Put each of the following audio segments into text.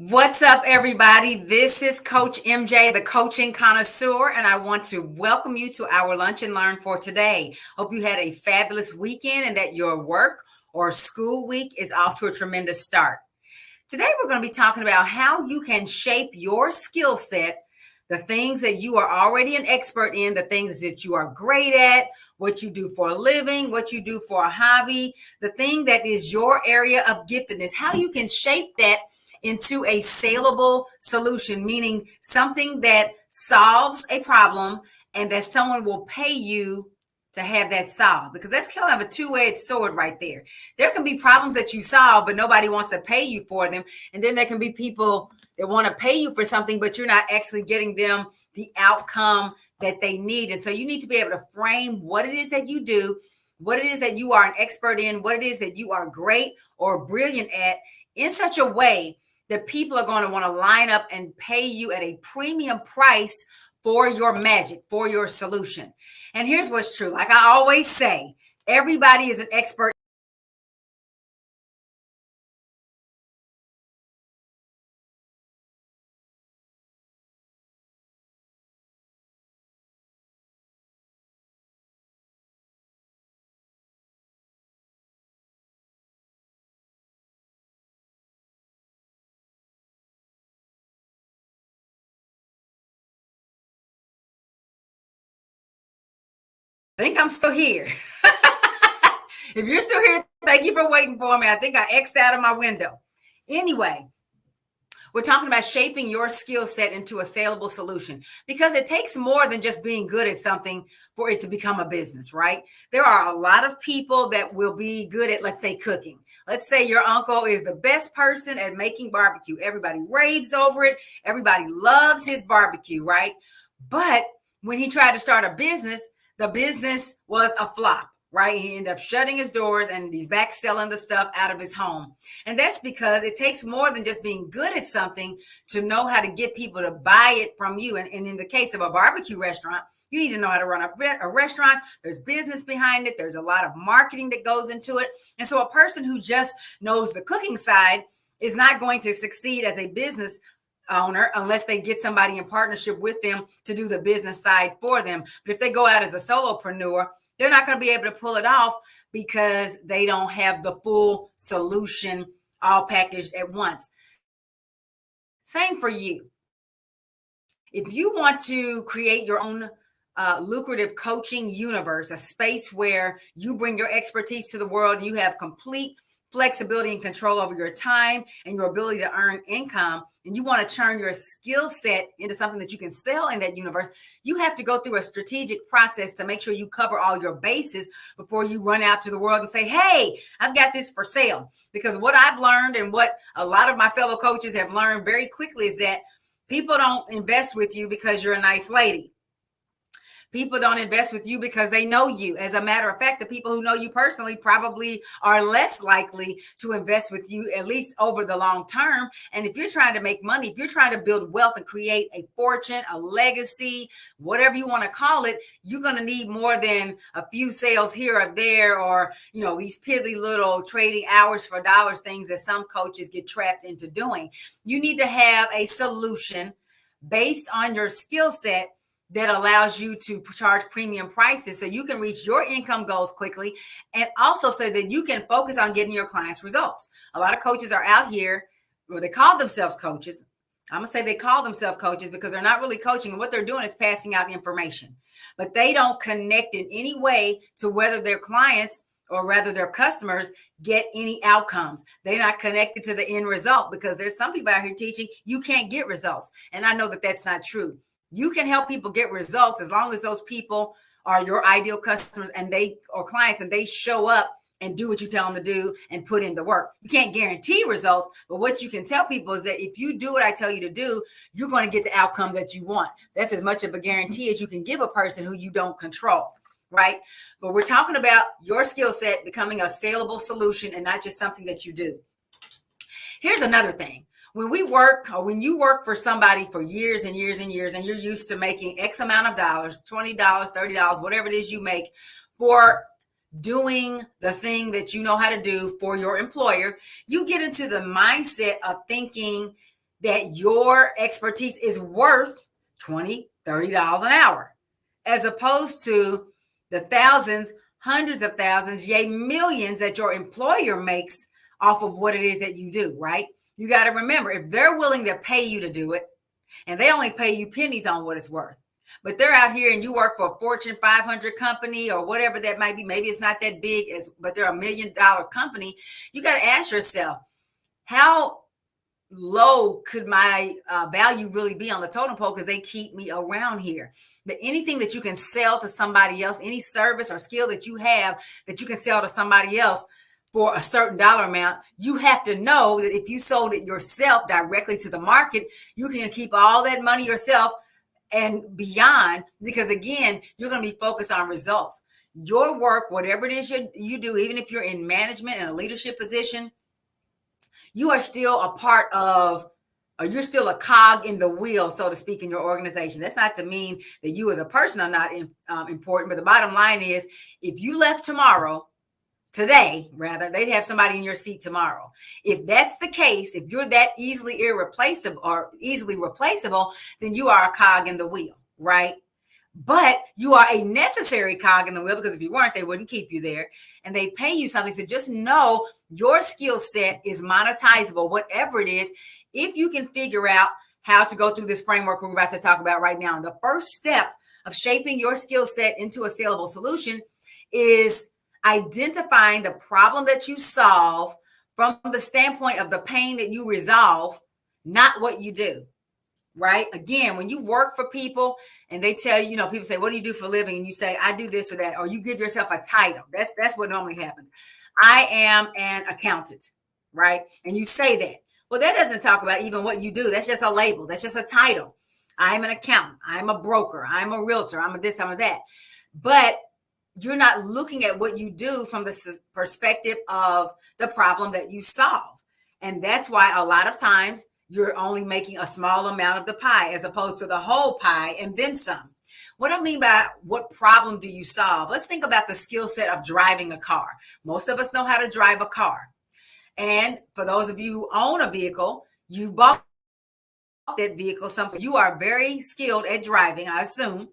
What's up, everybody? This is Coach MJ, the coaching connoisseur, and I want to welcome you to our Lunch and Learn for today. Hope you had a fabulous weekend and that your work or school week is off to a tremendous start. Today, we're going to be talking about how you can shape your skill set, the things that you are already an expert in, the things that you are great at, what you do for a living, what you do for a hobby, the thing that is your area of giftedness, how you can shape that into a saleable solution, meaning something that solves a problem and that someone will pay you to have that solved, because that's kind of a two-edged sword right there. There can be problems that you solve, but nobody wants to pay you for them. And then there can be people that want to pay you for something, but you're not actually getting them the outcome that they need. And so you need to be able to frame what it is that you do, what it is that you are an expert in, what it is that you are great or brilliant at in such a way that people are going to want to line up and pay you at a premium price for your magic, for your solution. And here's what's true. Like I always say, everybody is an expert. I think I'm still here. If you're still here, thank you for waiting for me. I think I X'd out of my window. Anyway, we're talking about shaping your skill set into a saleable solution, because it takes more than just being good at something for it to become a business, right? There are a lot of people that will be good at, let's say, cooking. Let's say your uncle is the best person at making barbecue. Everybody raves over it. Everybody loves his barbecue, right? But when he tried to start a business, the business was a flop, right? He ended up shutting his doors and he's back selling the stuff out of his home. And that's because it takes more than just being good at something to know how to get people to buy it from you. And in the case of a barbecue restaurant, you need to know how to run a restaurant. There's business behind it. There's a lot of marketing that goes into it. And so a person who just knows the cooking side is not going to succeed as a business owner unless they get somebody in partnership with them to do the business side for them. But if they go out as a solopreneur, they're not going to be able to pull it off because they don't have the full solution all packaged at once. Same for you. If you want to create your own lucrative coaching universe, a space where you bring your expertise to the world and you have complete flexibility and control over your time and your ability to earn income, and you want to turn your skill set into something that you can sell in that universe, you have to go through a strategic process to make sure you cover all your bases before you run out to the world and say, hey, I've got this for sale. Because what I've learned and what a lot of my fellow coaches have learned very quickly is that people don't invest with you because you're a nice lady. People don't invest with you because they know you. As a matter of fact, the people who know you personally probably are less likely to invest with you, at least over the long term. And if you're trying to make money, if you're trying to build wealth and create a fortune, a legacy, whatever you want to call it, you're going to need more than a few sales here or there, or, these piddly little trading hours for dollars things that some coaches get trapped into doing. You need to have a solution based on your skill set that allows you to charge premium prices so you can reach your income goals quickly, and also so that you can focus on getting your clients results. A lot of coaches are out here, or they call themselves coaches. I'm going to say they call themselves coaches because they're not really coaching. And what they're doing is passing out information, but they don't connect in any way to whether their clients, or rather their customers, get any outcomes. They're not connected to the end result, because there's some people out here teaching you can't get results. And I know that that's not true. You can help people get results as long as those people are your ideal customers or clients, and they show up and do what you tell them to do and put in the work. You can't guarantee results, but what you can tell people is that if you do what I tell you to do, you're going to get the outcome that you want. That's as much of a guarantee as you can give a person who you don't control, right? But we're talking about your skill set becoming a saleable solution and not just something that you do. Here's another thing. When you work for somebody for years and years and years, and you're used to making X amount of dollars, $20, $30, whatever it is you make for doing the thing that you know how to do for your employer, you get into the mindset of thinking that your expertise is worth $20, $30 an hour, as opposed to the thousands, hundreds of thousands, yay, millions that your employer makes off of what it is that you do, right? You got to remember, if they're willing to pay you to do it, and they only pay you pennies on what it's worth, but they're out here and you work for a Fortune 500 company or whatever that might be, maybe it's not that big, but they're $1 million company, you got to ask yourself, how low could my value really be on the totem pole, because they keep me around here. But anything that you can sell to somebody else, any service or skill that you have that you can sell to somebody else for a certain dollar amount, you have to know that if you sold it yourself directly to the market, you can keep all that money yourself and beyond, because again, you're going to be focused on results. Your work, whatever it is you do, even if you're in management and a leadership position, you are still a part of, or you're still a cog in the wheel, so to speak, in your organization. That's not to mean that you as a person are not important, but the bottom line is, if you left today, they'd have somebody in your seat tomorrow. If that's the case, if you're that easily replaceable, then you are a cog in the wheel, right? But you are a necessary cog in the wheel, because if you weren't, they wouldn't keep you there, and they pay you something. So just know your skill set is monetizable, whatever it is, if you can figure out how to go through this framework we're about to talk about right now. And the first step of shaping your skill set into a saleable solution is identifying the problem that you solve from the standpoint of the pain that you resolve, not what you do. Right? Again, when you work for people and they tell you, people say, what do you do for a living? And you say, I do this or that, or you give yourself a title. That's what normally happens. I am an accountant, right? And you say that. Well, that doesn't talk about even what you do. That's just a label. That's just a title. I'm an accountant. I'm a broker. I'm a realtor. I'm a this, I'm a that. But you're not looking at what you do from the perspective of the problem that you solve. And that's why a lot of times you're only making a small amount of the pie, as opposed to the whole pie and then some. What I mean by what problem do you solve? Let's think about the skill set of driving a car. Most of us know how to drive a car. And for those of you who own a vehicle, you bought that vehicle. You are very skilled at driving, I assume.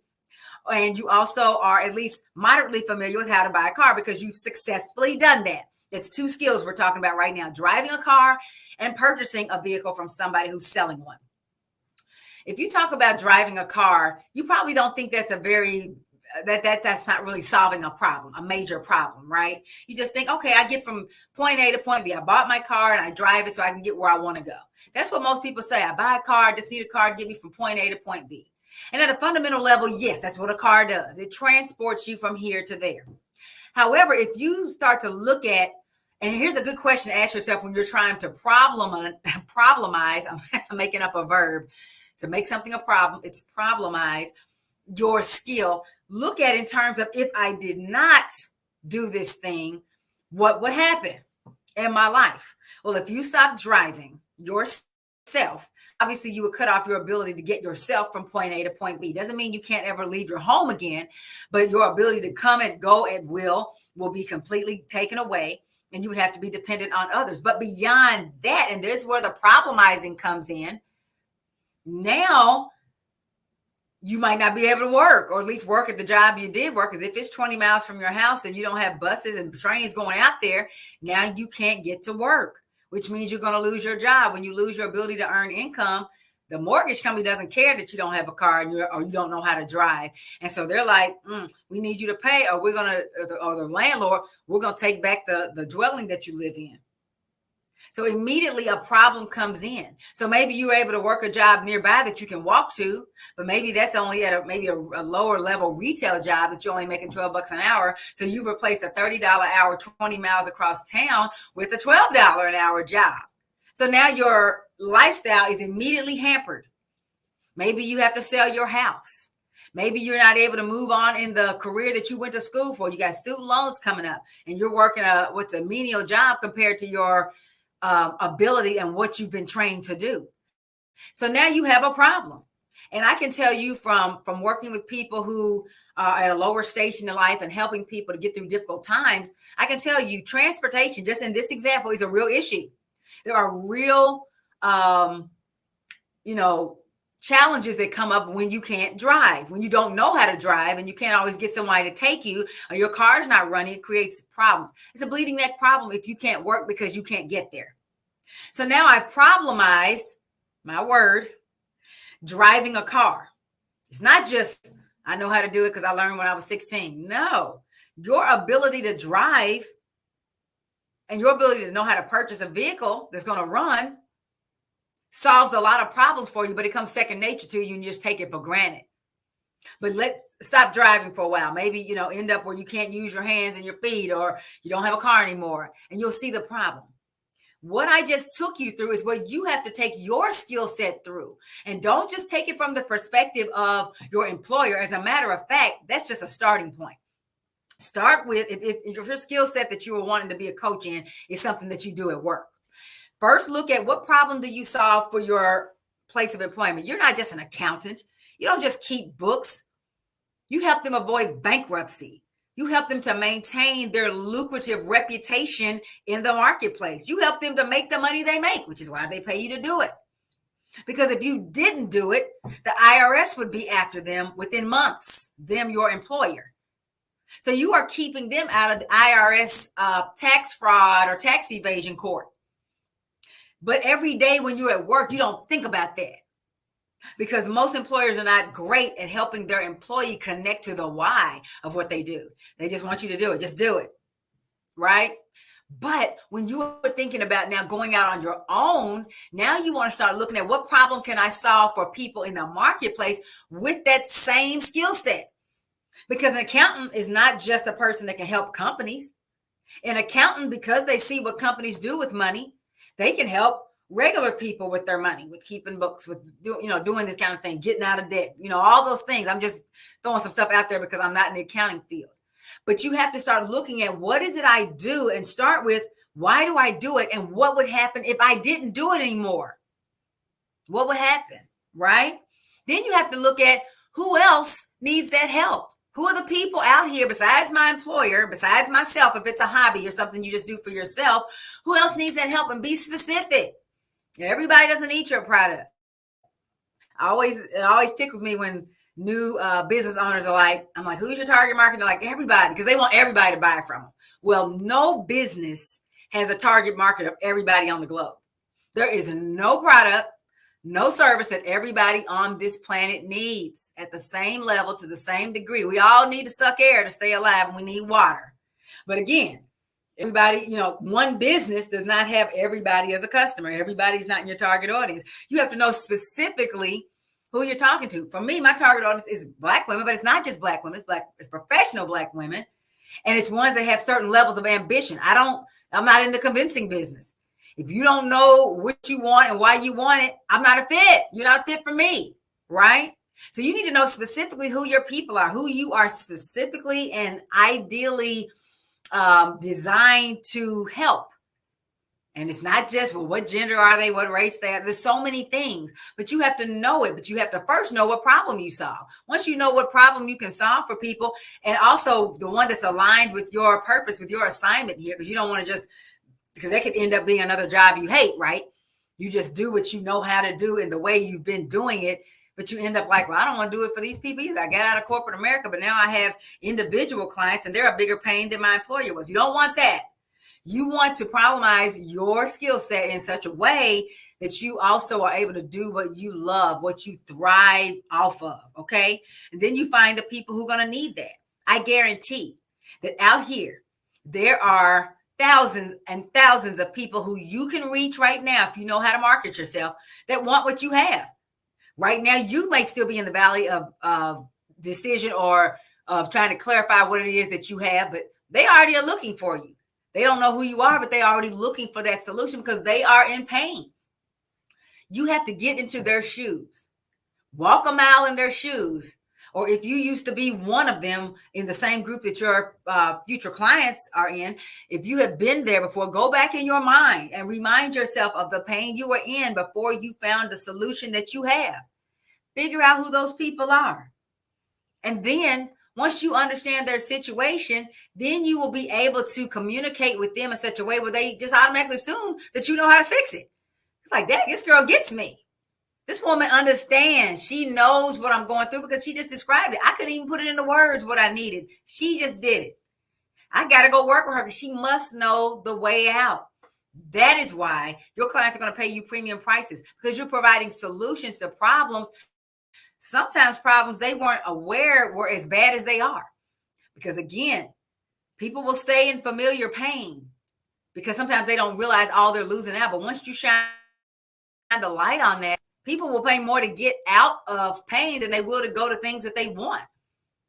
And you also are at least moderately familiar with how to buy a car, because you've successfully done that. It's two skills we're talking about right now: driving a car and purchasing a vehicle from somebody who's selling one. If you talk about driving a car, you probably don't think that's that's not really solving a problem, a major problem, right? You just think, okay, I get from point A to point B. I bought my car and I drive it so I can get where I want to go. That's what most people say. I buy a car, I just need a car to get me from point A to point B. And at a fundamental level, yes, that's what a car does. It transports you from here to there. However, if you start to look at, and here's a good question to ask yourself when you're trying to problemize, I'm making up a verb. To make something a problem, it's problemize your skill. Look at in terms of, if I did not do this thing, what would happen in my life? Well, if you stop driving yourself, obviously you would cut off your ability to get yourself from point A to point B. Doesn't mean you can't ever leave your home again, but your ability to come and go at will be completely taken away, and you would have to be dependent on others. But beyond that, and there's where the problemizing comes in, now you might not be able to work, or at least work at the job you did work. Because if it's 20 miles from your house and you don't have buses and trains going out there, now you can't get to work, which means you're going to lose your job. When you lose your ability to earn income, the mortgage company doesn't care that you don't have a car or you don't know how to drive. And so they're like, we need you to pay, or the landlord, we're going to take back the dwelling that you live in. So immediately a problem comes in. So maybe you're able to work a job nearby that you can walk to, but maybe that's only at a lower level retail job that you're only making $12 an hour. So you've replaced a $30 an hour, 20 miles across town with a $12 an hour job. So now your lifestyle is immediately hampered. Maybe you have to sell your house. Maybe you're not able to move on in the career that you went to school for. You got student loans coming up, and you're working a menial job compared to your ability and what you've been trained to do. So now you have a problem. And I can tell you from working with people who are at a lower station in life and helping people to get through difficult times, I can tell you transportation, just in this example, is a real issue. There are real challenges that come up when you can't drive, when you don't know how to drive and you can't always get somebody to take you, or your car's not running. It creates problems. It's a bleeding neck problem if you can't work because you can't get there. So now I've problemized, my word, driving a car. It's not just I know how to do it because I learned when I was 16. No, your ability to drive and your ability to know how to purchase a vehicle that's going to run solves a lot of problems for you, but it comes second nature to you and you just take it for granted. But let's stop driving for a while. Maybe, end up where you can't use your hands and your feet, or you don't have a car anymore, and you'll see the problem. What I just took you through is what you have to take your skill set through. And don't just take it from the perspective of your employer. As a matter of fact, that's just a starting point. Start with, if your skill set that you were wanting to be a coach in is something that you do at work. First, look at what problem do you solve for your place of employment. You're not just an accountant. You don't just keep books. You help them avoid bankruptcy. You help them to maintain their lucrative reputation in the marketplace. You help them to make the money they make, which is why they pay you to do it. Because if you didn't do it, the IRS would be after them within months, your employer. So you are keeping them out of the IRS tax fraud or tax evasion court. But every day when you're at work, you don't think about that. Because most employers are not great at helping their employee connect to the why of what they do. They just want you to do it. Just do it. Right? But when you are thinking about now going out on your own, now you want to start looking at what problem can I solve for people in the marketplace with that same skill set? Because an accountant is not just a person that can help companies. An accountant, because they see what companies do with money, they can help regular people with their money, with keeping books, with doing this kind of thing, getting out of debt, all those things. I'm just throwing some stuff out there because I'm not in the accounting field. But you have to start looking at what is it I do and start with why do I do it and what would happen if I didn't do it anymore? What would happen, right? Then you have to look at who else needs that help. Who are the people out here besides my employer, besides myself, if it's a hobby or something you just do for yourself, who else needs that help? And be specific. Everybody doesn't eat your product. It always tickles me when new business owners are like, I'm like, who's your target market? They're like, everybody, because they want everybody to buy from them. Well, no business has a target market of everybody on the globe. There is no product, no service that everybody on this planet needs at the same level, to the same degree. We all need to suck air to stay alive, and we need water. But again, everybody, one business does not have everybody as a customer. Everybody's not in your target audience. You have to know specifically who you're talking to. For me, my target audience is Black women, but it's not just Black women. It's professional Black women. And it's ones that have certain levels of ambition. I'm not in the convincing business. If you don't know what you want and why you want it, I'm not a fit. You're not a fit for me, right? So you need to know specifically who your people are, who you are specifically and ideally designed to help. And it's not just, well, what gender are they? What race they are? There's so many things, but you have to know it. But you have to first know what problem you solve. Once you know what problem you can solve for people, and also the one that's aligned with your purpose, with your assignment here, because you don't want to just, because that could end up being another job you hate, right? You just do what you know how to do in the way you've been doing it. But you end up like, well, I don't want to do it for these people either. I got out of corporate America, but now I have individual clients and they're a bigger pain than my employer was. You don't want that. You want to problemize your skill set in such a way that you also are able to do what you love, what you thrive off of, okay? And then you find the people who are going to need that. I guarantee that out here, there are thousands and thousands of people who you can reach right now, if you know how to market yourself, that want what you have. Right now, you might still be in the valley of decision or of trying to clarify what it is that you have, but they already are looking for you. They don't know who you are, but they're already looking for that solution because they are in pain. You have to get into their shoes, walk a mile in their shoes. Or if you used to be one of them in the same group that your future clients are in, if you have been there before, go back in your mind and remind yourself of the pain you were in before you found the solution that you have. Figure out who those people are. And then once you understand their situation, then you will be able to communicate with them in such a way where they just automatically assume that you know how to fix it. It's like, dang, this girl gets me. This woman understands. She knows what I'm going through because she just described it. I couldn't even put it into words what I needed. She just did it. I got to go work with her because she must know the way out. That is why your clients are going to pay you premium prices, because you're providing solutions to problems. Sometimes problems they weren't aware were as bad as they are. Because again, people will stay in familiar pain because sometimes they don't realize all they're losing out. But once you shine the light on that, people will pay more to get out of pain than they will to go to things that they want.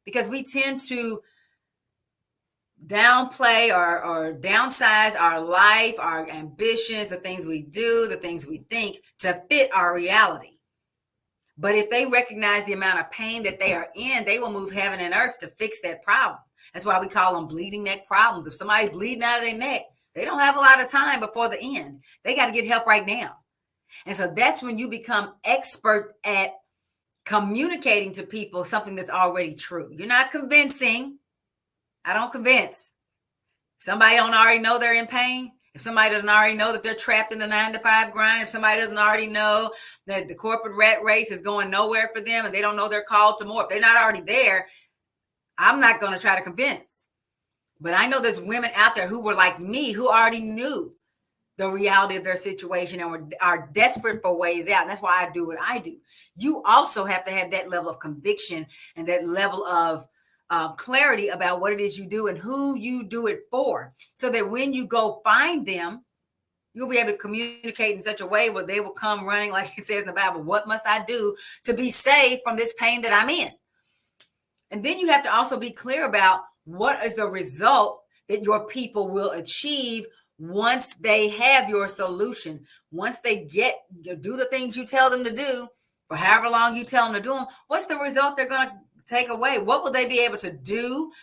Because we tend to downplay or downsize our life, our ambitions, the things we do, the things we think to fit our reality. But if they recognize the amount of pain that they are in, they will move heaven and earth to fix that problem. That's why we call them bleeding neck problems. If somebody's bleeding out of their neck, they don't have a lot of time before the end. They got to get help right now. And so that's when you become expert at communicating to people something that's already true. You're not convincing. I don't convince. If somebody don't already know they're in pain, if somebody doesn't already know that they're trapped in the 9-to-5 grind, if somebody doesn't already know that the corporate rat race is going nowhere for them and they don't know they're called to more, if they're not already there, I'm not going to try to convince. But I know there's women out there who were like me, who already knew the reality of their situation and are desperate for ways out. And that's why I do what I do. You also have to have that level of conviction and that level of clarity about what it is you do and who you do it for, so that when you go find them, you'll be able to communicate in such a way where they will come running, like it says in the Bible, what must I do to be saved from this pain that I'm in? And then you have to also be clear about what is the result that your people will achieve once they have your solution. Once they do the things you tell them to do for however long you tell them to do them, what's the result they're going to take away? What will they be able to do,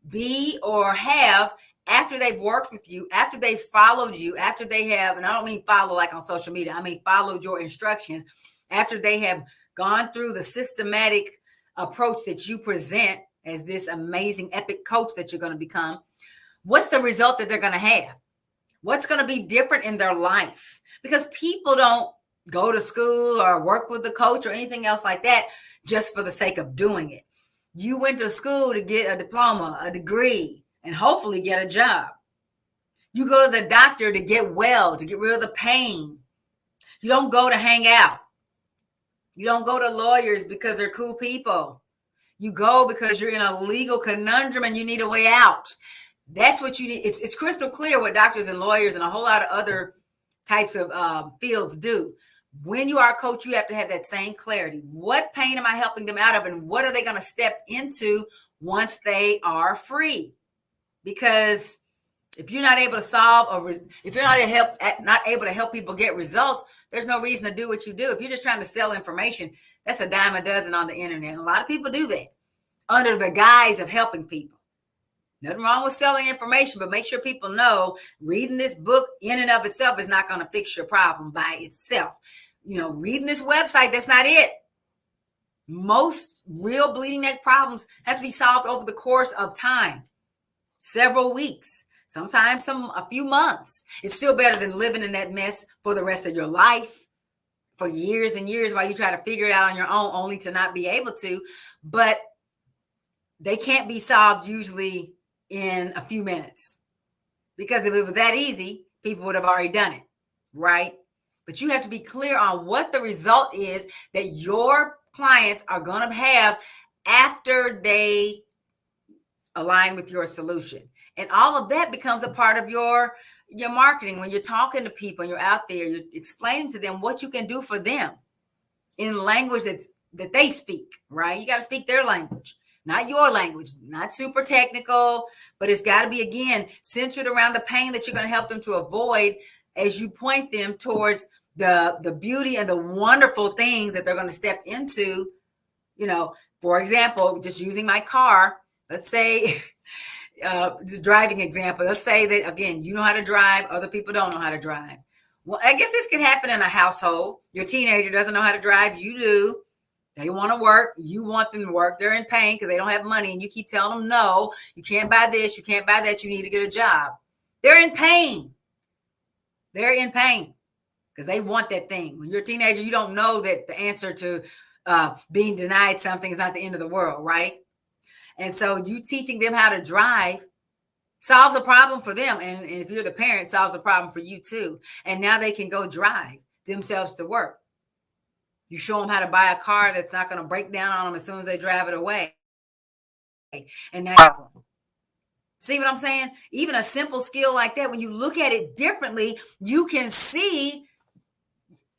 be, or have after they've worked with you, after they've followed you, after they have, and I don't mean follow like on social media, I mean followed your instructions, after they have gone through the systematic approach that you present as this amazing epic coach that you're going to become? What's the result that they're going to have? What's going to be different in their life? Because people don't go to school or work with the coach or anything else like that just for the sake of doing it. You went to school to get a diploma, a degree, and hopefully get a job. You go to the doctor to get well, to get rid of the pain. You don't go to hang out. You don't go to lawyers because they're cool people. You go because you're in a legal conundrum and you need a way out. That's what you need. It's crystal clear what doctors and lawyers and a whole lot of other types of fields do. When you are a coach, you have to have that same clarity. What pain am I helping them out of, and what are they going to step into once they are free? Because if you're not able to solve, or if you're not able to help people get results, there's no reason to do what you do. If you're just trying to sell information, that's a dime a dozen on the internet. And a lot of people do that under the guise of helping people. Nothing wrong with selling information, but make sure people know reading this book in and of itself is not going to fix your problem by itself. Reading this website, that's not it. Most real bleeding neck problems have to be solved over the course of time, several weeks, sometimes a few months. It's still better than living in that mess for the rest of your life, for years and years, while you try to figure it out on your own, only to not be able to. But they can't be solved usually in a few minutes, because if it was that easy, people would have already done it, right? But you have to be clear on what the result is that your clients are going to have after they align with your solution. And all of that becomes a part of your marketing. When you're talking to people and you're out there, you're explaining to them what you can do for them in language that they speak, right? You got to speak their language. Not your language, not super technical, but it's got to be, again, centered around the pain that you're going to help them to avoid as you point them towards the beauty and the wonderful things that they're going to step into. For example, just using my car, let's say, just driving example. Let's say that, again, you know how to drive, other people don't know how to drive. Well, I guess this could happen in a household. Your teenager doesn't know how to drive, you do. They want to work. You want them to work. They're in pain because they don't have money. And you keep telling them, no, you can't buy this. You can't buy that. You need to get a job. They're in pain. They're in pain because they want that thing. When you're a teenager, you don't know that the answer to being denied something is not the end of the world, right? And so you teaching them how to drive solves a problem for them. And if you're the parent, it solves a problem for you too. And now they can go drive themselves to work. You show them how to buy a car that's not going to break down on them as soon as they drive it away. And now, see what I'm saying? Even a simple skill like that, when you look at it differently, you can see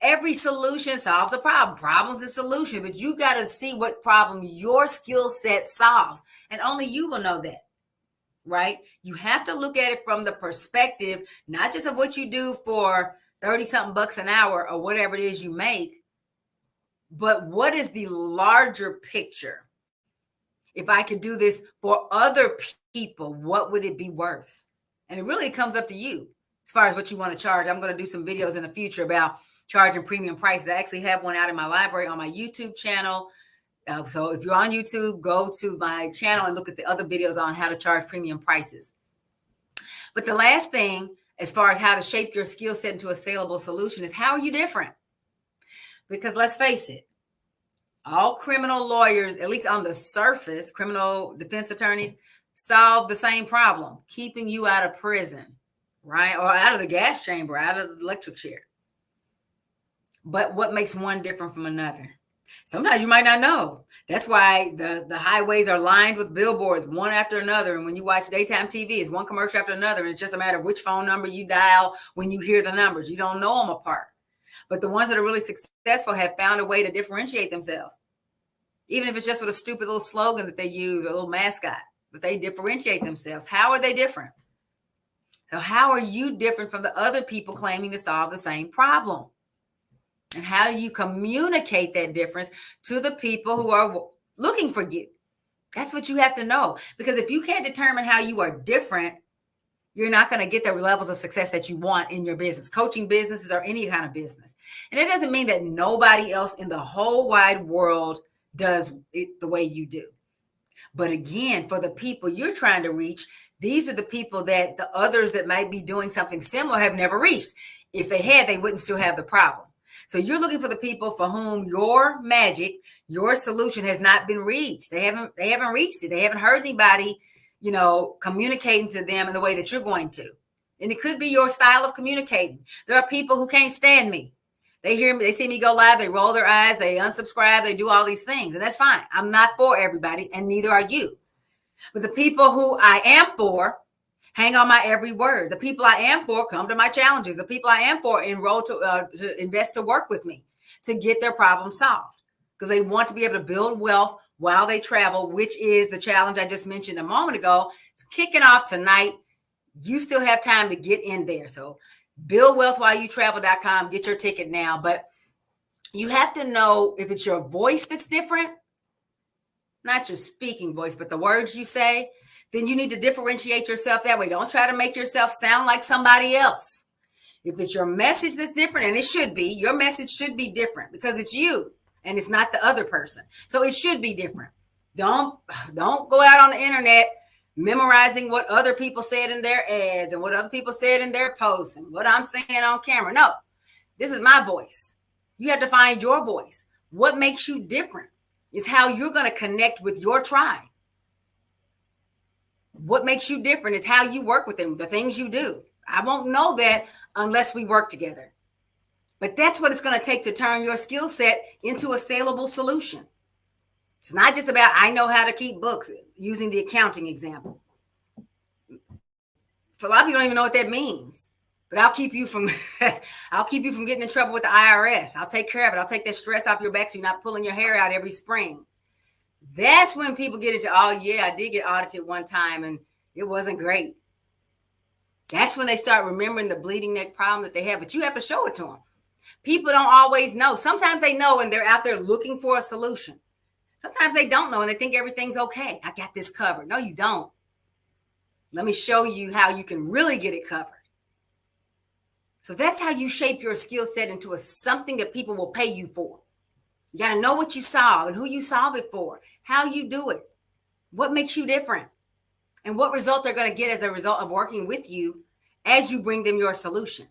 every solution solves a problem. Problems is solution, but you got to see what problem your skill set solves. And only you will know that, right? You have to look at it from the perspective, not just of what you do for 30 something bucks an hour or whatever it is you make, but what is the larger picture? If I could do this for other people, what would it be worth? And it really comes up to you as far as what you want to charge. I'm going to do some videos in the future about charging premium prices. I actually have one out in my library on my YouTube channel. So if you're on YouTube, go to my channel and look at the other videos on how to charge premium prices. But the last thing, as far as how to shape your skill set into a saleable solution, is how are you different? Because let's face it, all criminal lawyers, at least on the surface, criminal defense attorneys, solve the same problem, keeping you out of prison, right? Or out of the gas chamber, out of the electric chair. But what makes one different from another? Sometimes you might not know. That's why the highways are lined with billboards, one after another. And when you watch daytime TV, it's one commercial after another. And it's just a matter of which phone number you dial when you hear the numbers. You don't know them apart. But the ones that are really successful have found a way to differentiate themselves. Even if it's just with a stupid little slogan that they use, or a little mascot, but they differentiate themselves. How are they different? So how are you different from the other people claiming to solve the same problem? And how do you communicate that difference to the people who are looking for you? That's what you have to know. Because if you can't determine how you are different, you're not going to get the levels of success that you want in your business, coaching businesses, or any kind of business. And it doesn't mean that nobody else in the whole wide world does it the way you do. But again, for the people you're trying to reach, these are the people that the others that might be doing something similar have never reached. If they had, they wouldn't still have the problem. So you're looking for the people for whom your magic, your solution has not been reached. They haven't reached it. They haven't heard anybody, communicating to them in the way that you're going to. And it could be your style of communicating. There are people who can't stand me. They hear me, they see me go live, they roll their eyes, they unsubscribe, they do all these things. And that's fine. I'm not for everybody, and neither are you. But the people who I am for hang on my every word. The people I am for come to my challenges. The people I am for enroll to invest to work with me to get their problem solved, because they want to be able to build wealth while they travel, which is the challenge I just mentioned a moment ago. It's kicking off tonight. You still have time to get in there. So buildwealthwhileyoutravel.com, get your ticket now. But you have to know if it's your voice that's different, not your speaking voice, but the words you say, then you need to differentiate yourself that way. Don't try to make yourself sound like somebody else. If it's your message that's different, and it should be, your message should be different because it's you and it's not the other person. So it should be different. Don't go out on the internet memorizing what other people said in their ads and what other people said in their posts and what I'm saying on camera. No, this is my voice. You have to find your voice. What makes you different is how you're going to connect with your tribe. What makes you different is how you work with them, the things you do. I won't know that unless we work together. But that's what it's going to take to turn your skill set into a saleable solution. It's not just about, I know how to keep books, using the accounting example. For a lot of people don't even know what that means. But I'll keep you from getting in trouble with the IRS. I'll take care of it. I'll take that stress off your back so you're not pulling your hair out every spring. That's when people get into, oh yeah, I did get audited one time and it wasn't great. That's when they start remembering the bleeding neck problem that they have, but you have to show it to them. People don't always know. Sometimes they know and they're out there looking for a solution. Sometimes they don't know and they think everything's okay. I got this covered. No, you don't. Let me show you how you can really get it covered. So that's how you shape your skill set into something that people will pay you for. You got to know what you solve and who you solve it for, how you do it, what makes you different, and what result they're going to get as a result of working with you as you bring them your solution.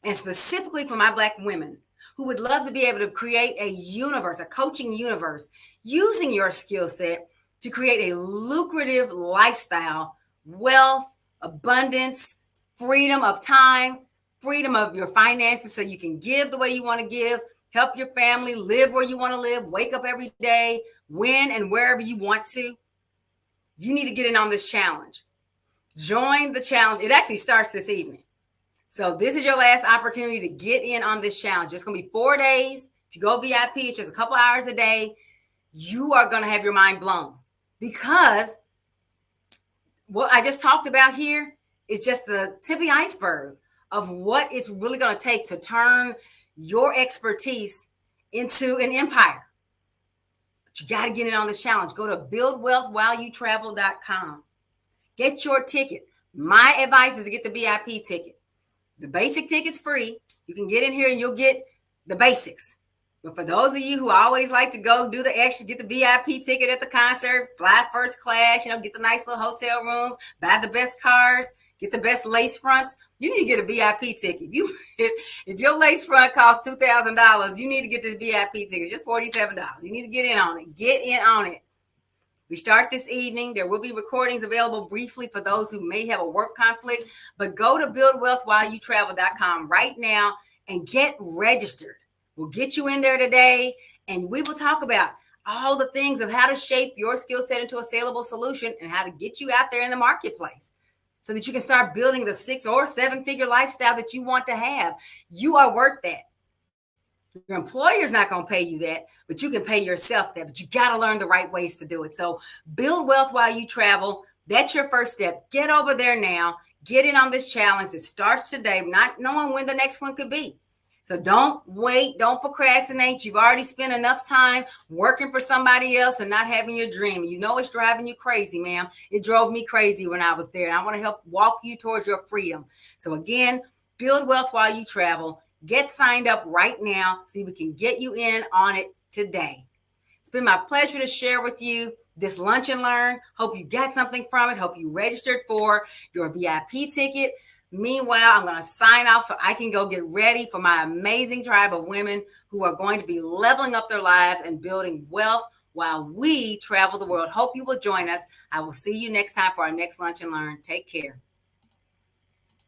and specifically for my Black women who would love to be able to create a universe, a coaching universe, using your skill set to create a lucrative lifestyle, wealth, abundance, freedom of time, freedom of your finances so you can give the way you want to give, help your family, live where you want to live, wake up every day, when and wherever you want to. You need to get in on this challenge. Join the challenge. It actually starts this evening. So this is your last opportunity to get in on this challenge. It's going to be 4 days. If you go VIP, it's just a couple hours a day. You are going to have your mind blown because what I just talked about here is just the tip of the iceberg of what it's really going to take to turn your expertise into an empire. But you got to get in on this challenge. Go to buildwealthwhileyoutravel.com. Get your ticket. My advice is to get the VIP ticket. The basic ticket's free. You can get in here and you'll get the basics. But for those of you who always like to go do the extra, get the VIP ticket at the concert, fly first class, get the nice little hotel rooms, buy the best cars, get the best lace fronts, you need to get a VIP ticket. If your lace front costs $2,000, you need to get this VIP ticket, just $47. You need to get in on it. Get in on it. We start this evening. There will be recordings available briefly for those who may have a work conflict, but go to buildwealthwhileyoutravel.com right now and get registered. We'll get you in there today, and we will talk about all the things of how to shape your skill set into a saleable solution and how to get you out there in the marketplace so that you can start building the 6 or 7-figure lifestyle that you want to have. You are worth that. Your employer's not going to pay you that, but you can pay yourself that. But you got to learn the right ways to do it. So build wealth while you travel. That's your first step. Get over there now. Get in on this challenge. It starts today, not knowing when the next one could be. So don't wait. Don't procrastinate. You've already spent enough time working for somebody else and not having your dream. You know it's driving you crazy, ma'am. It drove me crazy when I was there. And I want to help walk you towards your freedom. So again, build wealth while you travel. Get signed up right now. See if we can get you in on it today. It's been my pleasure to share with you this Lunch and Learn. Hope you got something from it. Hope you registered for your VIP ticket. Meanwhile, I'm going to sign off so I can go get ready for my amazing tribe of women who are going to be leveling up their lives and building wealth while we travel the world. Hope you will join us. I will see you next time for our next Lunch and Learn. Take care.